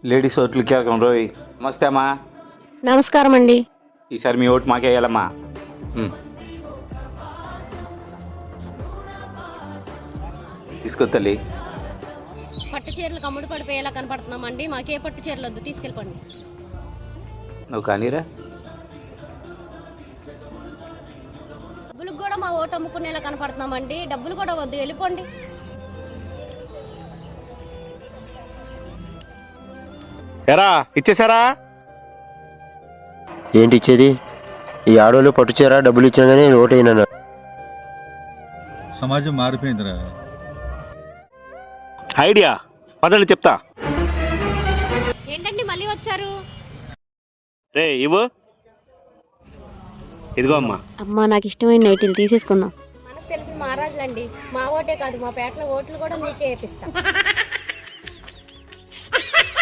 Ladies ఓట్లకి వెళ్దాం రోయ్. నమస్తే అమ్మా. నమస్కారం అండి. ఈసారి మీ ఓటు మాకే వేయాలమ్మా. తీసుకో తల్లి. పట్టు చీరలు కమ్ముడు పడిపోయేలా కనపడుతున్నామండి. మాకే పట్టు చీరలు వద్దు, తీసుకెళ్ళిపోండి. నువ్వు కానీరా. డబ్బులకు కూడా మా ఓటు అమ్ముకునేలా కనపడుతున్నామండి. డబ్బులు కూడా వద్దు, వెళ్ళిపోండి. ఎరా ఇచ్చేసారా? ఏంటి ఇచ్చేది? ఈ ఆడోళ్ళు పట్టుచారా డబ్బులు ఇచ్చినా కానీ ఓటు అయినా. సమాజం మారిపోయిందిరా. ఐడియా పదండి చెప్తా. ఏంటండి మళ్ళీ వచ్చారు? రే ఇవ్వు. ఇదిగో అమ్మా. అమ్మా నాకు ఇష్టమైన నైటీలు తీసేసుకుందాం. మనకు తెలిసిన మహారాజులండి. మా ఓటే కాదు, మా పేటలో ఓట్లు కూడా మీకే వేపిస్తాం.